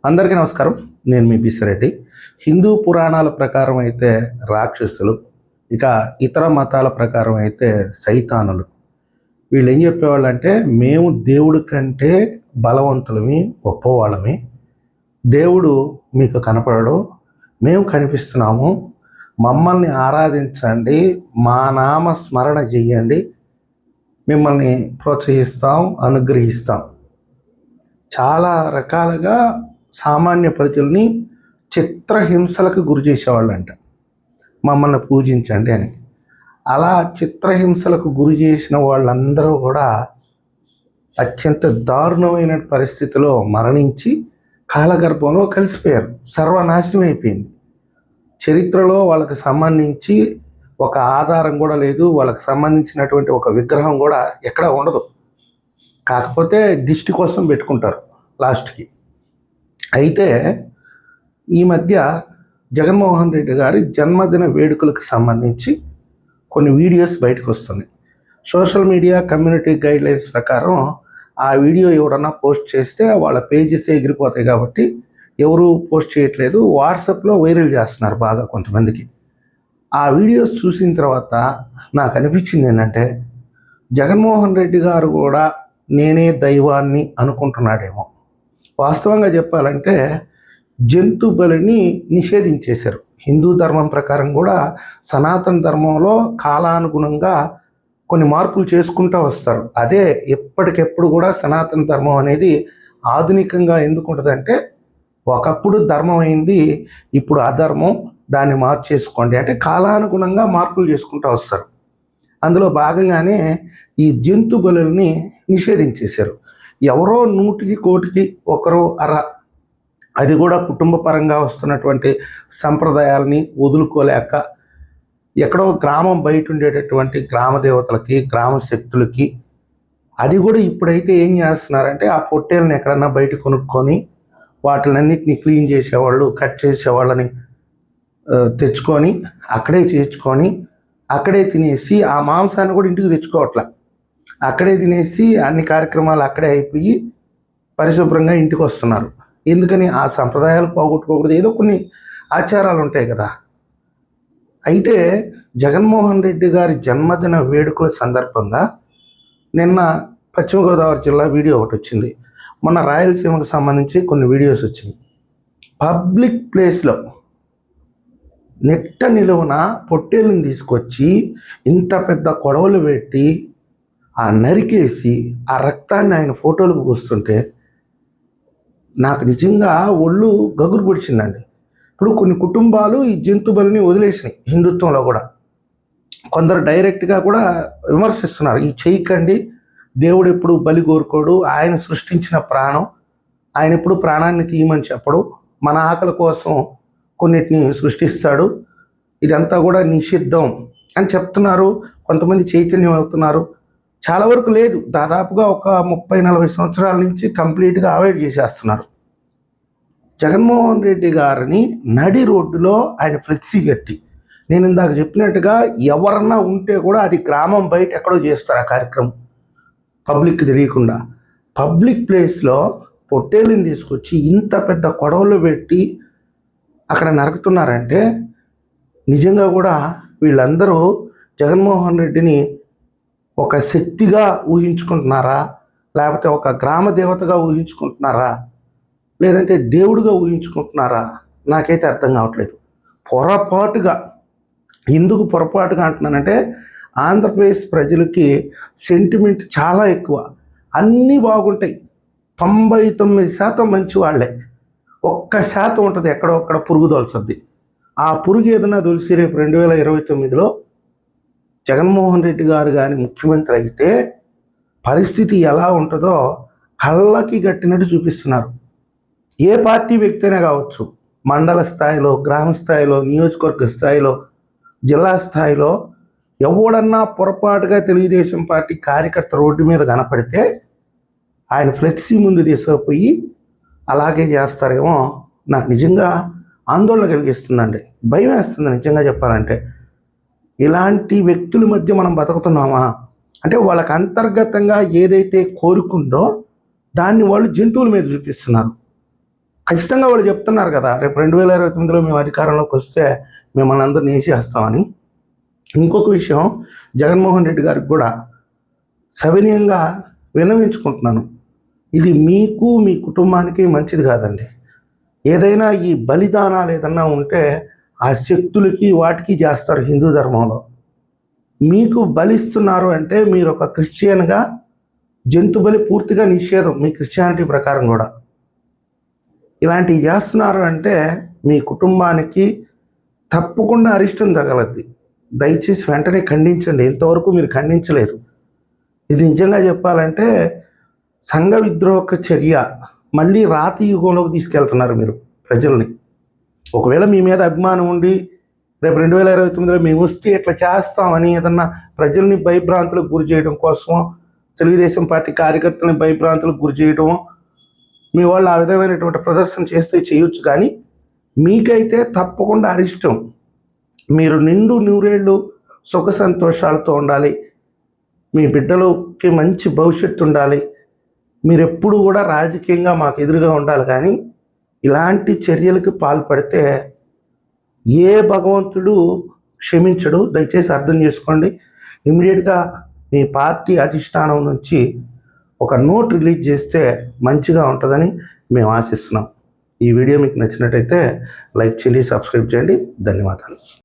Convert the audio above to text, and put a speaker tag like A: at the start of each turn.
A: అందరికీ నమస్కారం. నేను మీ పిసిరెడ్డి. హిందూ పురాణాల ప్రకారం అయితే రాక్షసులు, ఇక ఇతర మతాల ప్రకారం అయితే సైతానులు. వీళ్ళు ఏం చెప్పేవాళ్ళంటే, మేము దేవుడి కంటే బలవంతులమి, గొప్పవాళ్ళమి. దేవుడు మీకు కనపడడు, మేము కనిపిస్తున్నాము. మమ్మల్ని ఆరాధించండి, మా నామ స్మరణ చెయ్యండి, మిమ్మల్ని ప్రోత్సహిస్తాం, అనుగ్రహిస్తాం. చాలా రకాలుగా సామాన్య ప్రజల్ని చిత్రహింసలకు గురి చేసేవాళ్ళంట. మమ్మల్ని పూజించండి అని. అలా చిత్రహింసలకు గురి చేసిన వాళ్ళందరూ కూడా అత్యంత దారుణమైన పరిస్థితిలో మరణించి కాలగర్భంలో కలిసిపోయారు. సర్వనాశనం అయిపోయింది. చరిత్రలో వాళ్ళకి సంబంధించి ఒక ఆధారం కూడా లేదు. వాళ్ళకి సంబంధించినటువంటి ఒక విగ్రహం కూడా ఎక్కడా ఉండదు. కాకపోతే దిష్టి కోసం పెట్టుకుంటారు లాస్ట్కి. అయితే ఈ మధ్య జగన్మోహన్ రెడ్డి గారి జన్మదిన వేడుకలకు సంబంధించి కొన్ని వీడియోస్ బయటకు వస్తున్నాయి. సోషల్ మీడియా కమ్యూనిటీ గైడ్లైన్స్ ప్రకారం ఆ వీడియో ఎవరన్నా పోస్ట్ చేస్తే వాళ్ళ పేజెస్ ఎగిరిపోతాయి కాబట్టి ఎవరు పోస్ట్ చేయట్లేదు. వాట్సాప్లో వైరల్ చేస్తున్నారు బాగా కొంతమందికి. ఆ వీడియోస్ చూసిన తర్వాత నాకు అనిపించింది ఏంటంటే, జగన్మోహన్ రెడ్డి గారు కూడా నేనే దైవాన్ని అనుకుంటున్నాడేమో. వాస్తవంగా చెప్పాలంటే జంతు బలిని నిషేధించేశారు. హిందూ ధర్మం ప్రకారం కూడా సనాతన ధర్మంలో కాలానుగుణంగా కొన్ని మార్పులు చేసుకుంటూ వస్తారు. అదే ఎప్పటికెప్పుడు కూడా సనాతన ధర్మం అనేది ఆధునికంగా ఎందుకు ఉంటుందంటే, ఒకప్పుడు ధర్మం అయింది, ఇప్పుడు అధర్మం, దాన్ని మార్చేసుకోండి అంటే కాలానుగుణంగా మార్పులు చేసుకుంటూ వస్తారు. అందులో భాగంగానే ఈ జంతు బలుల్ని నిషేధించేశారు. ఎవరో 100కి 1 ఒకరు అర, అది కూడా కుటుంబ పరంగా వస్తున్నటువంటి సంప్రదాయాలని వదులుకోలేక ఎక్కడో గ్రామం బయట ఉండేటటువంటి గ్రామ దేవతలకి, గ్రామ శక్తులకి, అది కూడా ఇప్పుడైతే ఏం చేస్తున్నారంటే ఆ పొట్టేళ్ళని ఎక్కడన్నా బయట కొనుక్కొని వాటిలన్నిటిని క్లీన్ చేసేవాళ్ళు, కట్ చేసేవాళ్ళని తెచ్చుకొని అక్కడే చేర్చుకొని అక్కడే తినేసి ఆ మాంసాన్ని కూడా ఇంటికి తెచ్చుకోవట్లా. అక్కడే తినేసి అన్ని కార్యక్రమాలు అక్కడే అయిపోయి పరిశుభ్రంగా ఇంటికి వస్తున్నారు. ఎందుకని? ఆ సంప్రదాయాలు పోగొట్టుకోకూడదు. ఏదో కొన్ని ఆచారాలు ఉంటాయి కదా. అయితే జగన్మోహన్ రెడ్డి గారి జన్మదిన వేడుకల సందర్భంగా నిన్న పశ్చిమ గోదావరి జిల్లా వీడియో ఒకటి వచ్చింది. మొన్న రాయలసీమకు సంబంధించి కొన్ని వీడియోస్ వచ్చినాయి. పబ్లిక్ ప్లేస్లో నెట్ట నిలువున పొట్టేళ్ళని తీసుకొచ్చి ఇంత పెద్ద కొడవలు పెట్టి ఆ నరికేసి ఆ రక్తాన్ని ఆయన ఫోటోలకు పూస్తుంటే నాకు నిజంగా ఒళ్ళు గగురు పొడిచిందండి. ఇప్పుడు కొన్ని కుటుంబాలు ఈ జంతు బలిని వదిలేసినాయి. హిందుత్వంలో కూడా కొందరు డైరెక్ట్గా కూడా విమర్శిస్తున్నారు, ఈ చేయకండి, దేవుడు ఎప్పుడు బలి కోరుకోడు, ఆయన సృష్టించిన ప్రాణం, ఆయన ఎప్పుడు ప్రాణాన్ని తీయమని చెప్పడు, మన ఆకలి కోసం కొన్నిటిని సృష్టిస్తాడు, ఇదంతా కూడా నిషిద్ధం అని చెప్తున్నారు. కొంతమంది చైతన్యం అవుతున్నారు. చాలా వరకు లేదు, దాదాపుగా ఒక 30-40 సంవత్సరాల నుంచి కంప్లీట్గా అవాయిడ్ చేసేస్తున్నారు. జగన్మోహన్ రెడ్డి గారిని నడి రోడ్డులో ఆయన ఫ్లెక్సీ కట్టి, నేను ఇందాక చెప్పినట్టుగా ఎవరన్నా ఉంటే కూడా అది గ్రామం బయట ఎక్కడో చేస్తారు ఆ కార్యక్రమం, పబ్లిక్ తెలియకుండా. పబ్లిక్ ప్లేస్లో పొట్టేళ్ళని తీసుకొచ్చి ఇంత పెద్ద కొడవలు పెట్టి అక్కడ నరుకుతున్నారంటే నిజంగా కూడా వీళ్ళందరూ జగన్మోహన్ రెడ్డిని ఒక శక్తిగా ఊహించుకుంటున్నారా, లేకపోతే ఒక గ్రామ దేవతగా ఊహించుకుంటున్నారా, లేదంటే దేవుడిగా ఊహించుకుంటున్నారా? నాకైతే అర్థం కావట్లేదు. పొరపాటుగా, ఎందుకు పొరపాటుగా అంటున్నానంటే, ఆంధ్రప్రదేశ్ ప్రజలకి సెంటిమెంట్ చాలా ఎక్కువ. అన్నీ బాగుంటాయి, 99% మంచి వాళ్ళే, 1% ఉంటుంది ఎక్కడో ఒక్కడ పురుగు తొలసద్ది. ఆ పురుగు ఏదైనా తొలిసి రేపు 2029లో జగన్మోహన్ రెడ్డి గారు కానీ ముఖ్యమంత్రి అయితే పరిస్థితి ఎలా ఉంటుందో కళ్ళకి గట్టినట్టు చూపిస్తున్నారు. ఏ పార్టీ వ్యక్తి అయినా కావచ్చు, మండల స్థాయిలో, గ్రామ స్థాయిలో, నియోజకవర్గ స్థాయిలో, జిల్లా స్థాయిలో ఎవడన్నా పొరపాటుగా తెలుగుదేశం పార్టీ కార్యకర్త రోడ్డు మీద కనపడితే ఆయన ఫ్లెక్సీ ముందు తీసుకుపోయి అలాగే చేస్తారేమో. నాకు నిజంగా ఆందోళన కలిగిస్తుందండి, భయం వేస్తుంది నిజంగా చెప్పాలంటే. ఇలాంటి వ్యక్తుల మధ్య మనం బతుకుతున్నామా అంటే, వాళ్ళకి అంతర్గతంగా ఏదైతే కోరుకుందో దాన్ని వాళ్ళు జంతువుల మీద చూపిస్తున్నారు. ఖచ్చితంగా వాళ్ళు చెప్తున్నారు కదా, రేపు 2029లో మేము అధికారంలోకి వస్తే మిమ్మల్ని అందరినీ వేసేస్తామని. ఇంకొక విషయం, జగన్మోహన్ రెడ్డి గారికి కూడా సవినయంగా విన్నవించుకుంటున్నాను, ఇది మీకు మీ కుటుంబానికి మంచిది కాదండి. ఏదైనా ఈ బలిదానాలు ఏదన్నా ఉంటే ఆ శక్తులకి వాటికి చేస్తారు హిందూ ధర్మంలో. మీకు బలిస్తున్నారు అంటే మీరు ఒక క్రిస్టియన్గా జంతు బలి పూర్తిగా నిషేధం మీ క్రిస్టియానిటీ ప్రకారం కూడా. ఇలాంటివి చేస్తున్నారు అంటే మీ కుటుంబానికి తప్పకుండా అరిష్టం తగలద్ది. దయచేసి వెంటనే ఖండించండి. ఇంతవరకు మీరు ఖండించలేదు. ఇది నిజంగా చెప్పాలంటే సంఘ విద్రోహక చర్య. మళ్ళీ రాతి యుగంలోకి తీసుకెళ్తున్నారు మీరు ప్రజల్ని. ఒకవేళ మీ మీద అభిమానం ఉండి రేపు 2029లో మేము వస్తే ఇట్లా చేస్తామని ఏదన్నా ప్రజల్ని భయభ్రాంతులకు గురి చేయడం కోసమో, తెలుగుదేశం పార్టీ కార్యకర్తలని భయభ్రాంతులకు గురి చేయడమో, మీ వాళ్ళు ఆ విధమైనటువంటి ప్రదర్శన చేస్తే చేయొచ్చు, కానీ మీకైతే తప్పకుండా అరిష్టం. మీరు నిండు నూరేళ్ళు సుఖ సంతోషాలతో ఉండాలి, మీ బిడ్డలకి మంచి భవిష్యత్తు ఉండాలి, మీరు ఎప్పుడు కూడా రాజకీయంగా మాకు ఎదురుగా ఉండాలి. కానీ ఇలాంటి చర్యలకు పాల్పడితే ఏ భగవంతుడు క్షమించడు. దయచేసి అర్థం చేసుకోండి. ఇమ్మీడియట్గా మీ పార్టీ అధిష్టానం నుంచి ఒక నోట్ రిలీజ్ చేస్తే మంచిగా ఉంటుందని మేము ఆశిస్తున్నాం. ఈ వీడియో మీకు నచ్చినట్టయితే లైక్ చేయండి, సబ్స్క్రైబ్ చేయండి. ధన్యవాదాలు.